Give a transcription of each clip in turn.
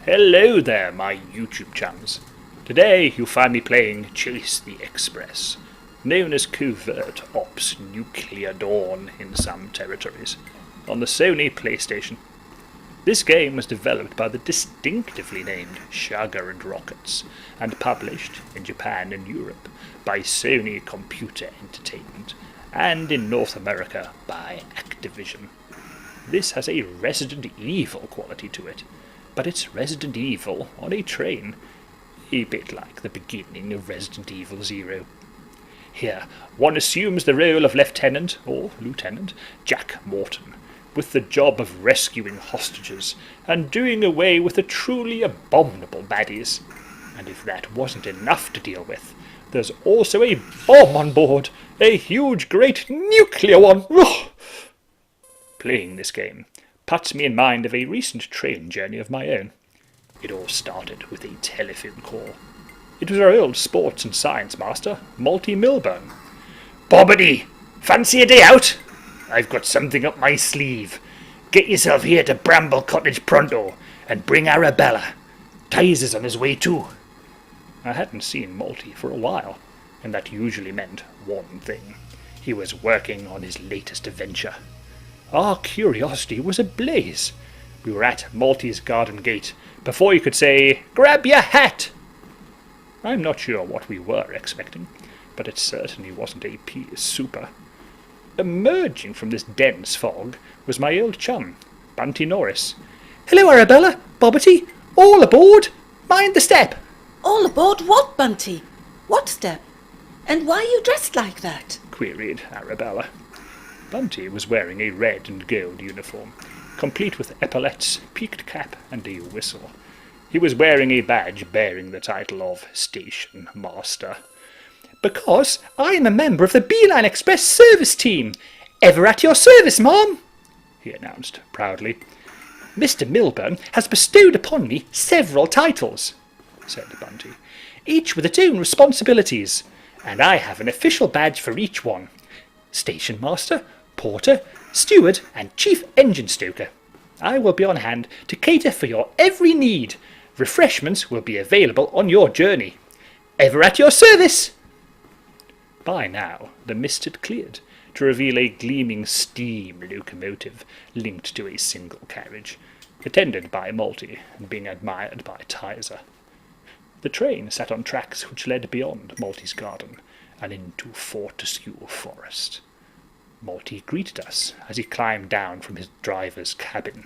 Hello there, my YouTube chums. Today you'll find me playing Chase the Express, known as Covert Ops Nuclear Dawn in some territories, on the Sony PlayStation. This game was developed by the distinctively named Sugar and Rockets, and published in Japan and Europe by Sony Computer Entertainment, and in North America by Activision. This has a Resident Evil quality to it, but it's Resident Evil on a train, a bit like the beginning of Resident Evil 0. Here, one assumes the role of Lieutenant, or Lieutenant, Jack Morton, with the job of rescuing hostages and doing away with the truly abominable baddies. And if that wasn't enough to deal with, there's also a bomb on board, a huge great nuclear one. Ugh. Playing this game puts me in mind of a recent train journey of my own. It all started with a telephone call. It was our old sports and science master, Malty Milburn. "Bobbety, fancy a day out? I've got something up my sleeve. Get yourself here to Bramble Cottage pronto, and bring Arabella. Tyes is on his way too." I hadn't seen Malty for a while, and that usually meant one thing. He was working on his latest adventure. Our curiosity was ablaze. We were at Malty's garden gate before you could say, "Grab your hat!" I'm not sure what we were expecting, but it certainly wasn't a pea souper. Emerging from this dense fog was my old chum, Bunty Norris. "Hello, Arabella, Bobbety, all aboard! Mind the step!" "All aboard what, Bunty? What step? And why are you dressed like that?" queried Arabella. Bunty was wearing a red and gold uniform, complete with epaulettes, peaked cap, and a whistle. He was wearing a badge bearing the title of Station Master. "Because I am a member of the Beeline Express service team. Ever at your service, Mom," he announced proudly. "Mr. Milburn has bestowed upon me several titles," said Bunty, "each with its own responsibilities, and I have an official badge for each one. Station Master, Porter, Steward, and Chief Engine Stoker. I will be on hand to cater for your every need. Refreshments will be available on your journey. Ever at your service." By now, the mist had cleared to reveal a gleaming steam locomotive linked to a single carriage, attended by Malty and being admired by Tizer. The train sat on tracks which led beyond Malty's garden and into Fortescue Forest. Malty greeted us as he climbed down from his driver's cabin.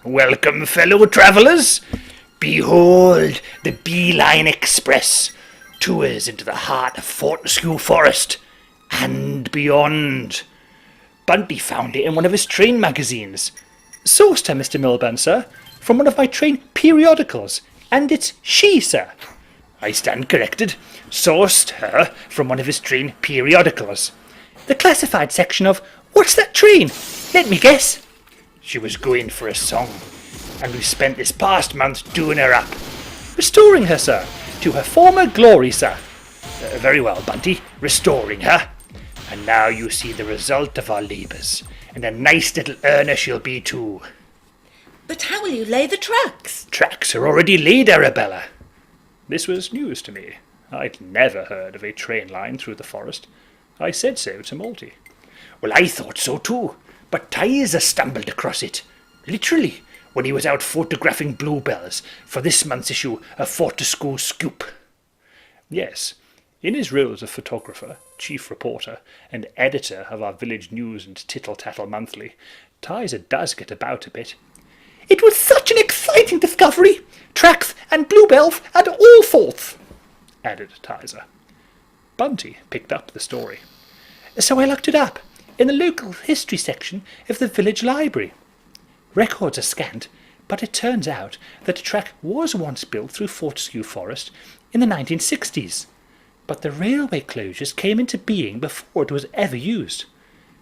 "Welcome, fellow travellers! Behold the Beeline Express, tours into the heart of Fortescue Forest and beyond. Bunty found it in one of his train magazines. Sourced her, Mr. Milburn, sir, from one of my train periodicals, and it's she, sir." "I stand corrected. Sourced her from one of his train periodicals." "The classified section of What's That Train? Let me guess." "She was going for a song, and we spent this past month doing her up." "Restoring her, sir, to her former glory, sir." "Very well, Bunty, restoring her. And now you see the result of our labours, and a nice little earner she'll be too." "But how will you lay the tracks?" "Tracks are already laid, Arabella." This was news to me. I'd never heard of a train line through the forest. I said so to Malty. "Well, I thought so too, but Tizer stumbled across it. Literally, when he was out photographing bluebells for this month's issue of Fortescue Scoop." Yes, in his roles of photographer, chief reporter, and editor of our village news and tittle-tattle monthly, Tizer does get about a bit. "It was such an exciting discovery! Tracks and bluebells and all sorts," added Tizer. Bunty picked up the story. "So I looked it up in the local history section of the village library. Records are scant, but it turns out that a track was once built through Fortescue Forest in the 1960s, but the railway closures came into being before it was ever used.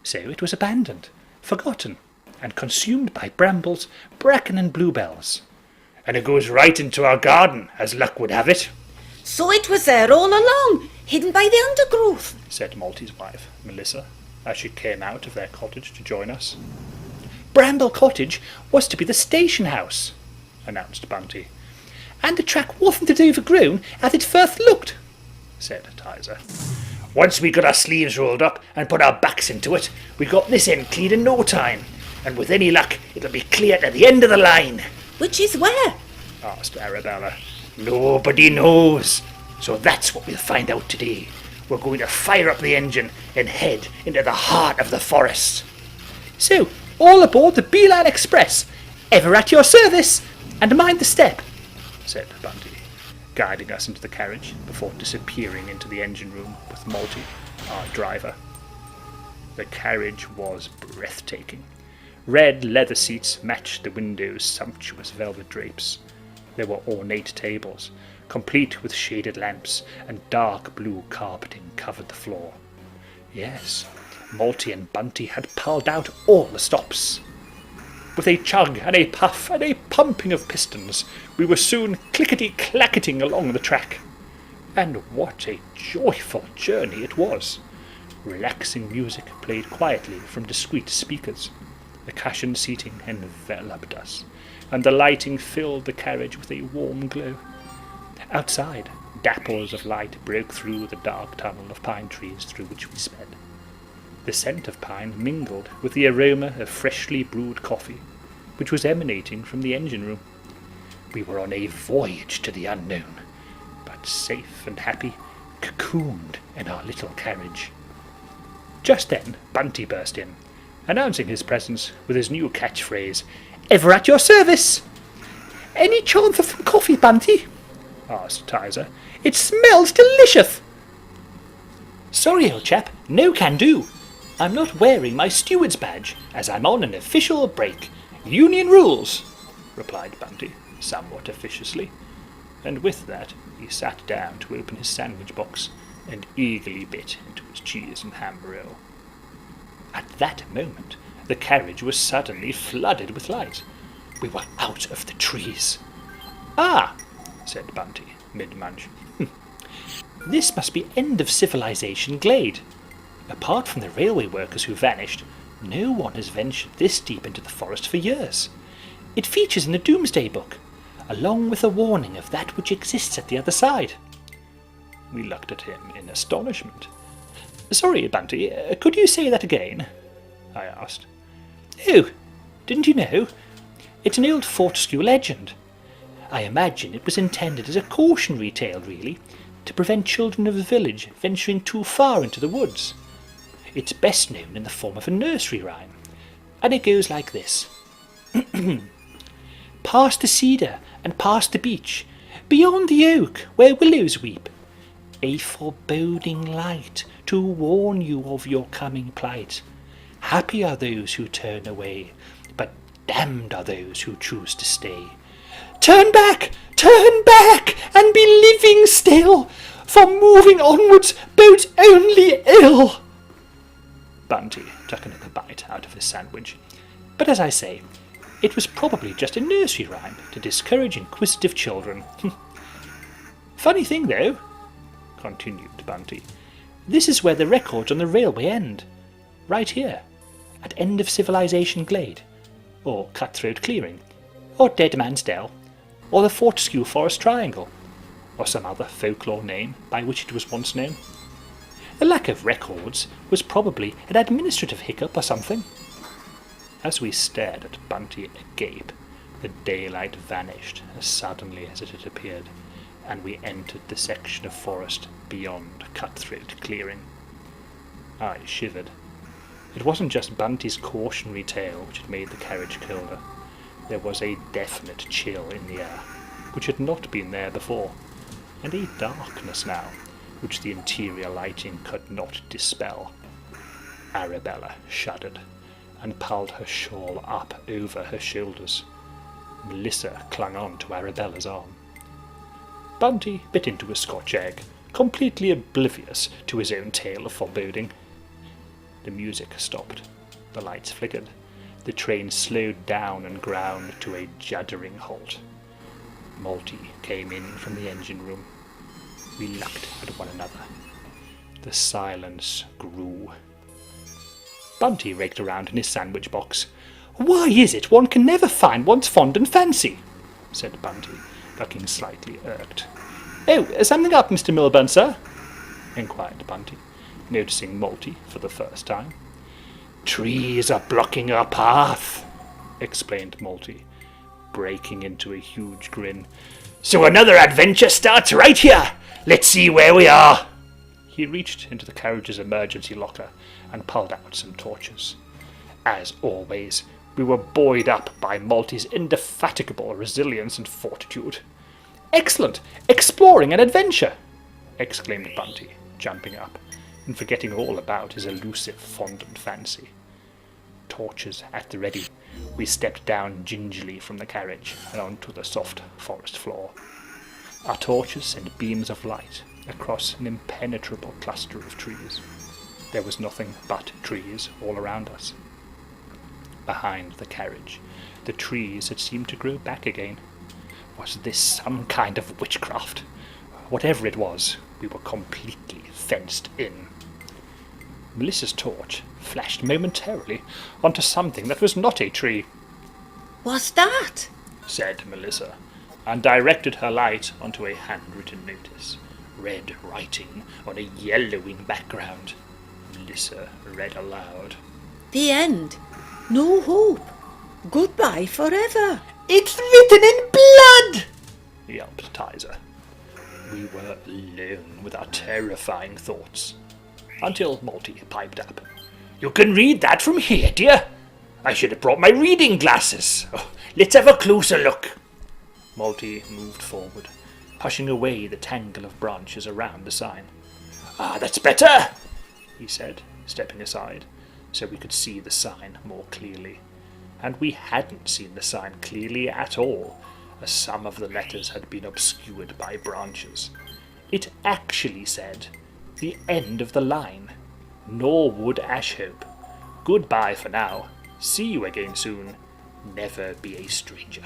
So it was abandoned, forgotten, and consumed by brambles, bracken and bluebells. And it goes right into our garden, as luck would have it." "So it was there all along, hidden by the undergrowth," said Malty's wife, Melissa, as she came out of their cottage to join us. "Bramble Cottage was to be the station house," announced Bunty. "And the track wasn't as overgrown as it first looked," said Tizer. "Once we got our sleeves rolled up and put our backs into it, we got this end cleared in no time. And with any luck, it'll be clear at the end of the line." "Which is where?" asked Arabella. "Nobody knows. So that's what we'll find out today. We're going to fire up the engine and head into the heart of the forest." "So, all aboard the Beeline Express, ever at your service, and mind the step," said Bunty, guiding us into the carriage before disappearing into the engine room with Malty, our driver. The carriage was breathtaking. Red leather seats matched the windows' sumptuous velvet drapes. There were ornate tables, complete with shaded lamps, and dark blue carpeting covered the floor. Yes, Malty and Bunty had pulled out all the stops. With a chug and a puff and a pumping of pistons, we were soon clickety-clacketing along the track. And what a joyful journey it was! Relaxing music played quietly from discreet speakers. The cushioned seating enveloped us, and the lighting filled the carriage with a warm glow. Outside, dapples of light broke through the dark tunnel of pine trees through which we sped. The scent of pine mingled with the aroma of freshly brewed coffee, which was emanating from the engine room. We were on a voyage to the unknown, but safe and happy, cocooned in our little carriage. Just then, Bunty burst in, announcing his presence with his new catchphrase, "Ever at your service!" "Any chance of some coffee, Bunty?" asked Tizer. "It smells delicious." "Sorry, old chap, no can do. I'm not wearing my steward's badge, as I'm on an official break. Union rules," replied Bunty, somewhat officiously. And with that, he sat down to open his sandwich box and eagerly bit into his cheese and ham roll. At that moment, the carriage was suddenly flooded with light. We were out of the trees. "Ah," said Bunty, mid-munch. "This must be end of civilization glade. Apart from the railway workers who vanished, no one has ventured this deep into the forest for years. It features in the Doomsday Book, along with a warning of that which exists at the other side." We looked at him in astonishment. "Sorry, Bunty, could you say that again?" I asked. "Oh, didn't you know? It's an old Fortescue legend. I imagine it was intended as a cautionary tale, really, to prevent children of the village venturing too far into the woods. It's best known in the form of a nursery rhyme, and it goes like this. Past the cedar and past the beech, beyond the oak where willows weep, a foreboding light to warn you of your coming plight. Happy are those who turn away, but damned are those who choose to stay. Turn back, and be living still, for moving onwards bodes only ill." Bunty took another bite out of his sandwich, but as I say, it was probably just a nursery rhyme to discourage inquisitive children. "Funny thing, though," continued Bunty, "this is where the records on the railway end. Right here, at End of Civilization Glade, or Cutthroat Clearing, or Dead Man's Dell, or the Fortescue Forest Triangle, or some other folklore name by which it was once known. The lack of records was probably an administrative hiccup or something." As we stared at Bunty agape, the daylight vanished as suddenly as it had appeared, and we entered the section of forest beyond Cutthroat Clearing. I shivered. It wasn't just Bunty's cautionary tale which had made the carriage colder. There was a definite chill in the air, which had not been there before, and a darkness now, which the interior lighting could not dispel. Arabella shuddered, and pulled her shawl up over her shoulders. Melissa clung on to Arabella's arm. Bunty bit into a Scotch egg, completely oblivious to his own tale of foreboding. The music stopped, the lights flickered, the train slowed down and ground to a juddering halt. Malty came in from the engine room. We looked at one another. The silence grew. Bunty raked around in his sandwich box. "Why is it one can never find one's fond and fancy?" said Bunty, looking slightly irked. "Oh, something up, Mr. Milburn, sir?" inquired Bunty, noticing Malty for the first time. "Trees are blocking our path," explained Malty, breaking into a huge grin. "So another adventure starts right here. Let's see where we are." He reached into the carriage's emergency locker and pulled out some torches. As always, we were buoyed up by Malty's indefatigable resilience and fortitude. "Excellent! Exploring and adventure!" exclaimed Bunty, jumping up and forgetting all about his elusive fondant fancy. Torches at the ready, we stepped down gingerly from the carriage and onto the soft forest floor. Our torches sent beams of light across an impenetrable cluster of trees. There was nothing but trees all around us. Behind the carriage, the trees had seemed to grow back again. Was this some kind of witchcraft? Whatever it was, we were completely fenced in. Melissa's torch flashed momentarily onto something that was not a tree. "What's that?" said Melissa, and directed her light onto a handwritten notice, red writing on a yellowing background. Melissa read aloud. "The end. No hope. Goodbye forever." "It's written in blood!" yelped Tizer. We were alone with our terrifying thoughts, until Malty piped up. "You can read that from here, dear. I should have brought my reading glasses. Oh, let's have a closer look." Malty moved forward, pushing away the tangle of branches around the sign. "Ah, that's better," he said, stepping aside, so we could see the sign more clearly. And we hadn't seen the sign clearly at all, as some of the letters had been obscured by branches. It actually said, "The end of the line. Norwood Ashhope. Goodbye for now. See you again soon. Never be a stranger."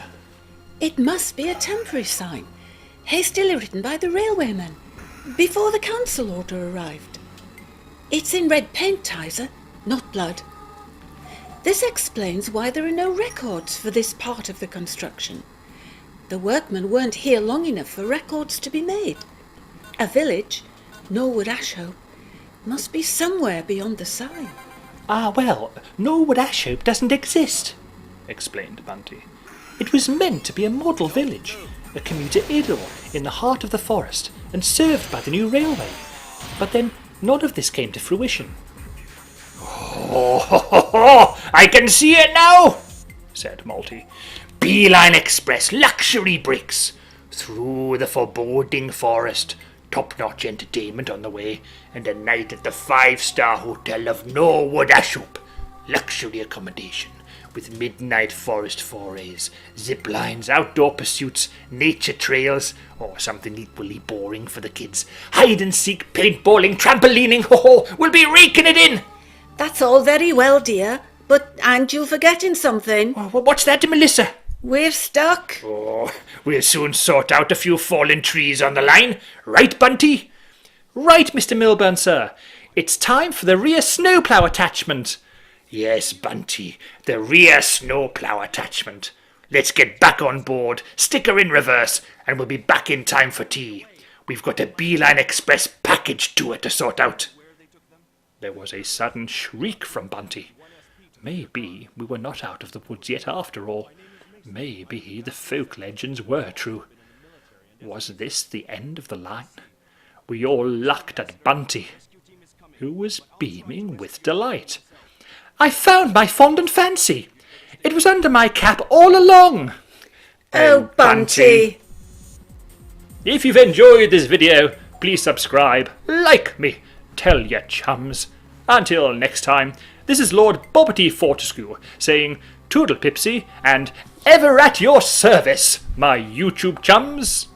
It must be a temporary sign, hastily written by the railwaymen, before the council order arrived. It's in red paint, Tizer, not blood. This explains why there are no records for this part of the construction. The workmen weren't here long enough for records to be made. A village, Norwood Ashhope, must be somewhere beyond the sign. "Ah, well, Norwood Ashhope doesn't exist," explained Bunty. "It was meant to be a model village, a commuter idyll in the heart of the forest and served by the new railway. But then none of this came to fruition." "Oh, I can see it now," said Malty. "Beeline Express luxury bricks through the foreboding forest. Top-notch entertainment on the way, and a night at the 5-star hotel of Norwood Ashhope. Luxury accommodation with midnight forest forays, zip lines, outdoor pursuits, nature trails, or something equally boring for the kids. Hide and seek, paintballing, trampolining. Ho, we'll be raking it in." That's all very well, dear, but aren't you forgetting something? "What's that, Melissa?" We're stuck. "Oh, we'll soon sort out a few fallen trees on the line. Right, Bunty?" "Right, Mr. Milburn, sir. It's time for the rear snowplough attachment." "Yes, Bunty, the rear snowplough attachment. Let's get back on board, stick her in reverse, and we'll be back in time for tea. We've got a Beeline Express package tour to sort out." There was a sudden shriek from Bunty. Maybe we were not out of the woods yet after all. Maybe the folk legends were true. Was this the end of the line? We all looked at Bunty, who was beaming with delight. "I found my fondant fancy. It was under my cap all along." Oh, Bunty. If you've enjoyed this video, please subscribe, like me, tell your chums. Until next time, this is Lord Bobbety Fortescue saying toodle pipsy and ever at your service, my YouTube chums.